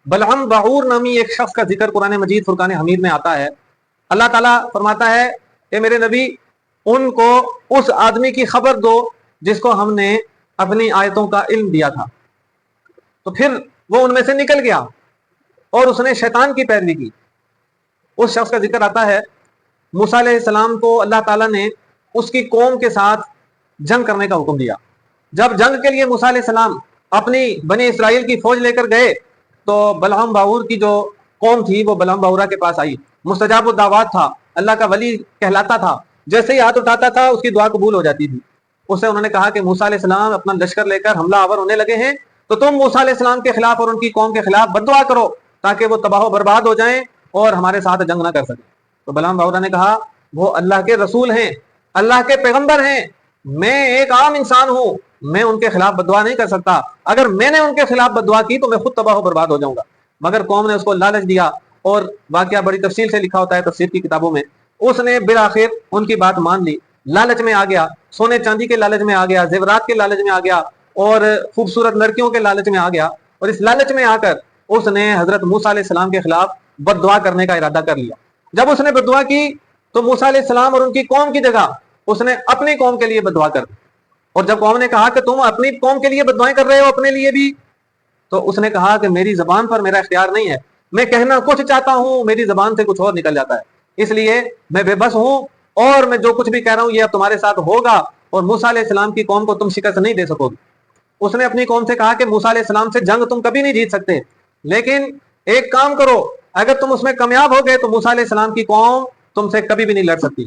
बलअम Bauer नामी एक शख्स का जिक्र कुरान मजीद फुरकान हमीद में आता है। अल्लाह ताला फरमाता है, ए मेरे नबी, उनको उस आदमी की खबर दो जिसको हमने अपनी आयतों का इल्म दिया था। तो फिर वो उनमें से निकल गया और उसने शैतान की पैरवी की। उस शख्स का जिक्र आता है, मूसा अलैहिस्सलाम को अल्लाह ताला ने उसकी कौम के साथ जंग करने का हुक्म दिया। जब जंग के लिए मूसा अलैहिस्सलाम अपनी बनी इसराइल की फौज लेकर गए तो बलअम बाऊर की जो कौम थी वो बलअम बाऊरा के पास आई। मुस्तजाब दावत था, अल्लाह का वली कहलाता था, जैसे ही हाथ उठाता था उसकी दुआ कबूल हो जाती थी। उससे उन्होंने कहा कि मूसा अलैहिस्सलाम अपना लश्कर लेकर हमला आवर होने लगे हैं, तो तुम मूसा अलैहिस्सलाम के खिलाफ और उनकी कौम के खिलाफ बद्दुआ करो ताकि वो तबाह बर्बाद हो जाएं और हमारे साथ जंग ना कर सके। तो बलअम बाऊरा ने कहा, वो अल्लाह के रसूल हैं, अल्लाह के पैगंबर हैं, मैं एक आम इंसान हूं, मैं उनके खिलाफ बद्दुआ नहीं कर सकता। अगर मैंने उनके खिलाफ बद्दुआ की तो मैं खुद तबाह बर्बाद हो जाऊंगा। मगर कौम ने उसको लालच दिया और वाकया बड़ी तफसील से लिखा होता है तफसीर की किताबों में। उसने बिल आखिर उनकी बात मान ली, लालच में आ गया, सोने चांदी के लालच में आ गया, जेवरात के लालच में आ गया और खूबसूरत लड़कियों के लालच में आ गया। और इस लालच में आकर उसने हजरत मूसा अलैहिस्सलाम के खिलाफ बद्दुआ करने का इरादा कर लिया। जब उसने बद्दुआ की तो मूसा अलैहिस्सलाम और उनकी कौम की जगह उसने अपनी कौम के लिए बद्दुआ कर दी। और जब कौम ने कहा कि तुम अपनी कौम के लिए बद्दुआएं कर रहे हो, अपने लिए भी, तो उसने कहा कि मेरी जबान पर मेरा इख्तियार नहीं है, मैं कहना कुछ चाहता हूं, मेरी जबान से कुछ और निकल जाता है, इसलिए मैं बेबस हूं और मैं जो कुछ भी कह रहा हूं ये अब तुम्हारे साथ होगा और मूसा अलैहिस्सलाम की कौम को तुम शिकस्त नहीं दे सकोगे। उसने अपनी कौम से कहा कि मूसा अलैहिस्सलाम से जंग तुम कभी नहीं जीत सकते, लेकिन एक काम करो, अगर तुम उसमें कामयाब हो गए तो मूसा अलैहिस्सलाम की कौम तुमसे कभी भी नहीं लड़ सकती।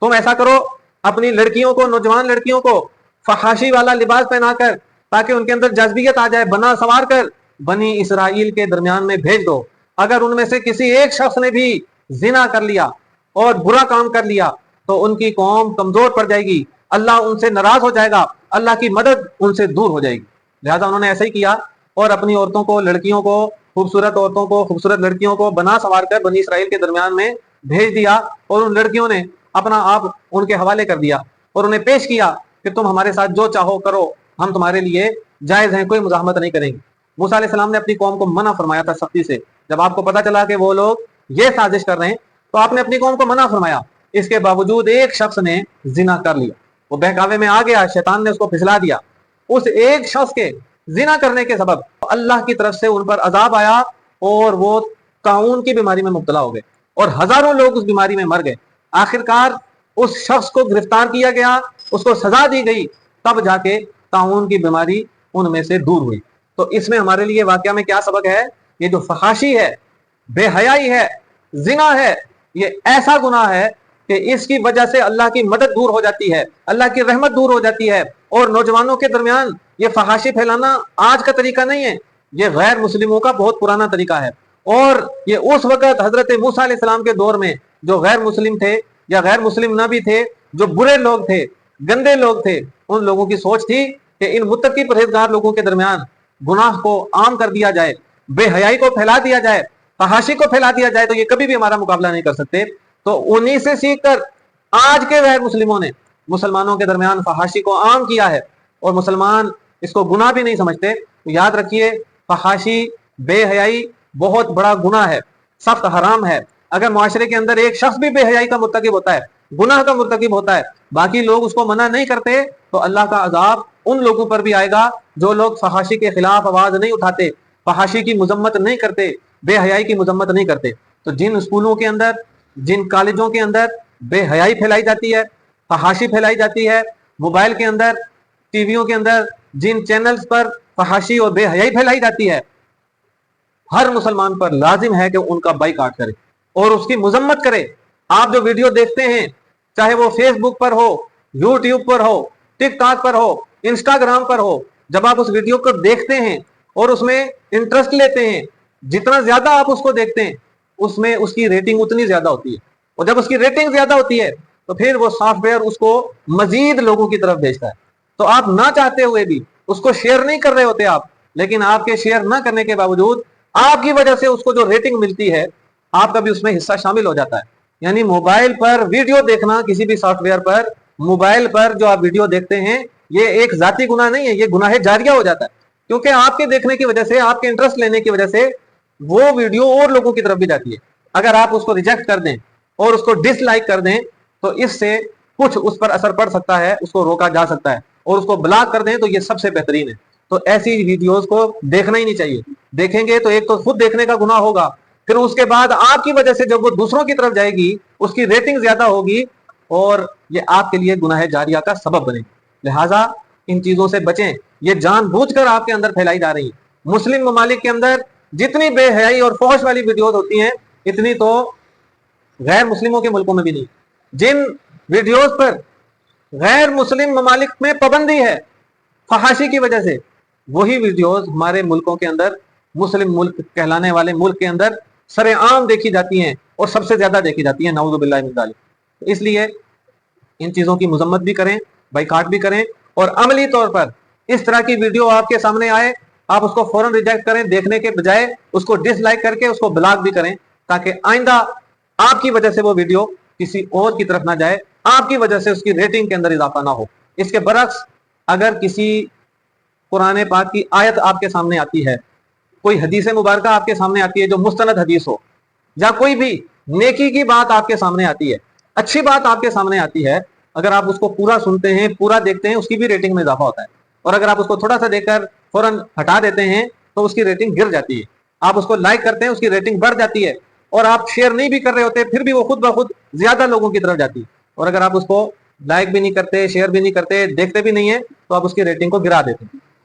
तुम ऐसा करो, अपनी लड़कियों को, नौजवान लड़कियों को फहाशी वाला लिबास पहनाकर, ताकि उनके अंदर जज्बियत आ जाए, बना सवार कर बनी इसराइल के दरमियान में भेज दो। अगर उनमें से किसी एक शख्स ने भी जिना कर लिया और बुरा काम कर लिया तो उनकी कौम कमजोर पड़ जाएगी, अल्लाह उनसे नाराज हो जाएगा, अल्लाह की मदद उनसे दूर हो जाएगी। लिहाजा उन्होंने ऐसा ही किया और अपनी औरतों को, लड़कियों को, खूबसूरत औरतों को, खूबसूरत लड़कियों को बना सवार कर बनी इसराइल के दरमियान में भेज दिया और उन लड़कियों ने अपना आप उनके हवाले कर दिया और उन्हें पेश किया कि तुम हमारे साथ जो चाहो करो, हम तुम्हारे लिए जायज हैं, कोई मुजाहमत नहीं करेंगे। मूसा अलैहिस्सलाम ने अपनी कौम को मना फरमाया था सख्ती से। जब आपको पता चला कि वो लोग ये साजिश कर रहे हैं तो आपने अपनी कौम को मना फरमाया। इसके बावजूद एक शख्स ने जिना कर लिया, वो बहकावे में आ गया, शैतान ने उसको फिसला दिया। उस एक शख्स के जिना करने के सबब अल्लाह की तरफ से उन पर अजाब आया और वो ताउन की बीमारी में मुब्तला हो गए और हजारों लोग उस बीमारी में मर गए। आखिरकार उस शख्स को गिरफ्तार किया गया, उसको सजा दी गई, तब जाके ताउन की बीमारी उनमें से दूर हुई। तो इसमें हमारे लिए वाकया में क्या सबक है? ये जो फहाशी है, बेहयाई है, जिना है, ये ऐसा गुनाह है कि इसकी वजह से अल्लाह की मदद दूर हो जाती है, अल्लाह की रहमत दूर हो जाती है। और नौजवानों के दरमियान ये फहाशी फैलाना आज का तरीका नहीं है, ये गैर मुस्लिमों का बहुत पुराना तरीका है। और ये उस वक्त हजरत मूसा अलैहिस्सलाम के दौर में जो गैर मुस्लिम थे या गैर मुस्लिम न भी थे, जो बुरे लोग थे, गंदे लोग थे, उन लोगों की सोच थी कि इन मुत्तकी परहेजगार लोगों के दरमियान गुनाह को आम कर दिया जाए, बेहयाई को फैला दिया जाए, फहाशी को फैला दिया जाए, तो ये कभी भी हमारा मुकाबला नहीं कर सकते। तो उन्हीं से सीखकर आज के गैर मुस्लिमों ने मुसलमानों के दरमियान फहाशी को आम किया है और मुसलमान इसको गुनाह भी नहीं समझते। तो याद रखिए, फहाशी, बेहयाई बहुत बड़ा गुनाह है, सख्त हराम है। अगर मुआशरे के अंदर एक शख्स भी बेहयाई का मुर्तकिब होता है, गुनाह का मुर्तकिब होता है, बाकी लोग उसको मना नहीं करते, तो अल्लाह का अजाब उन लोगों पर भी आएगा जो लोग फहाशी के खिलाफ आवाज नहीं उठाते, फहाशी की मजम्मत नहीं करते, बेहयाई की मजम्मत नहीं करते। तो जिन स्कूलों के अंदर, जिन कॉलेजों के अंदर बेहयाई फैलाई जाती है, फहाशी फैलाई जाती है, मोबाइल के अंदर, टीवियों के अंदर जिन चैनल्स पर फहाशी और बेहयाई फैलाई जाती है, हर मुसलमान पर लाजिम है कि उनका बाइकाट करे और उसकी मजम्मत करे। आप जो वीडियो देखते हैं, चाहे वो फेसबुक पर हो, यूट्यूब पर हो, टिकटॉक पर हो, इंस्टाग्राम पर हो, जब आप उस वीडियो को देखते हैं और उसमें इंटरेस्ट लेते हैं, जितना ज्यादा आप उसको देखते हैं उसमें उसकी रेटिंग उतनी ज्यादा होती है। और जब उसकी रेटिंग ज्यादा होती है तो फिर वो सॉफ्टवेयर उसको मजीद लोगों की तरफ भेजता है। तो आप ना चाहते हुए भी उसको शेयर नहीं कर रहे होते आप, लेकिन आपके शेयर ना करने के बावजूद आपकी वजह से उसको जो रेटिंग मिलती है, आपका भी उसमें हिस्सा शामिल हो जाता है। यानी मोबाइल पर वीडियो देखना, किसी भी सॉफ्टवेयर पर, मोबाइल पर जो आप वीडियो देखते हैं, ये एक जाती गुनाह नहीं है, ये गुनाह जारिया हो जाता है। क्योंकि आपके देखने की वजह से, आपके इंटरेस्ट लेने की वजह से وہ ویڈیو اور لوگوں کی طرف بھی جاتی ہے. اگر آپ اس کو ریجیکٹ کر دیں اور اس کو ڈس لائک کر دیں تو اس سے کچھ اس پر اثر پڑ سکتا ہے, اس کو روکا جا سکتا ہے, اور اس کو بلاک کر دیں تو یہ سب سے بہترین ہے. تو ایسی ویڈیوز کو دیکھنا ہی نہیں چاہیے. دیکھیں گے تو ایک تو خود دیکھنے کا گناہ ہوگا, پھر اس کے بعد آپ کی وجہ سے جب وہ دوسروں کی طرف جائے گی اس کی ریٹنگ زیادہ ہوگی اور یہ آپ کے لیے گناہ جاریہ کا سبب بنے. لہٰذا ان چیزوں سے بچیں, یہ جان بوجھ کر آپ کے اندر پھیلائی جا رہی ہیں. مسلم ممالک کے اندر جتنی بے حیائی اور فحش والی ویڈیوز ہوتی ہیں اتنی تو غیر مسلموں کے ملکوں میں بھی نہیں. جن ویڈیوز پر غیر مسلم ممالک میں پابندی ہے فحاشی کی وجہ سے, وہی ویڈیوز ہمارے ملکوں کے اندر, مسلم ملک کہلانے والے ملک کے اندر سر عام دیکھی جاتی ہیں اور سب سے زیادہ دیکھی جاتی ہیں. نعوذ باللہ من ذالک. اس لیے ان چیزوں کی مذمت بھی کریں, بائیکاٹ بھی کریں, اور عملی طور پر اس طرح کی ویڈیو آپ کے سامنے آئے آپ اس کو فوراً ریجیکٹ کریں, دیکھنے کے بجائے اس کو ڈس لائک کر کے اس کو بلاک بھی کریں, تاکہ آئندہ آپ کی وجہ سے وہ ویڈیو کسی اور کی طرف نہ جائے, آپ کی وجہ سے اس کی ریٹنگ کے اندر اضافہ نہ ہو. اس کے برعکس اگر کسی قرآن پاک کی آیت آپ کے سامنے آتی ہے, کوئی حدیث مبارکہ آپ کے سامنے آتی ہے جو مستند حدیث ہو, یا کوئی بھی نیکی کی بات آپ کے سامنے آتی ہے, اچھی بات آپ کے سامنے آتی ہے, اگر آپ اس کو پورا سنتے ہیں, پورا دیکھتے ہیں, اس کی بھی ریٹنگ میں اضافہ ہوتا ہے. اور اگر آپ اس کو تھوڑا سا دیکھ کر فوراً ہٹا دیتے ہیں تو اس کی ریٹنگ گر جاتی ہے. آپ اس کو لائک کرتے ہیں, اس کی ریٹنگ بڑھ جاتی ہے, اور آپ شیئر نہیں بھی کر رہے ہوتے پھر بھی وہ خود بخود زیادہ لوگوں کی طرف جاتی ہے. اور اگر آپ اس کو لائک بھی نہیں کرتے, شیئر بھی نہیں کرتے, دیکھتے بھی نہیں ہیں, تو آپ اس کی ریٹنگ کو گرا دیتے ہیں.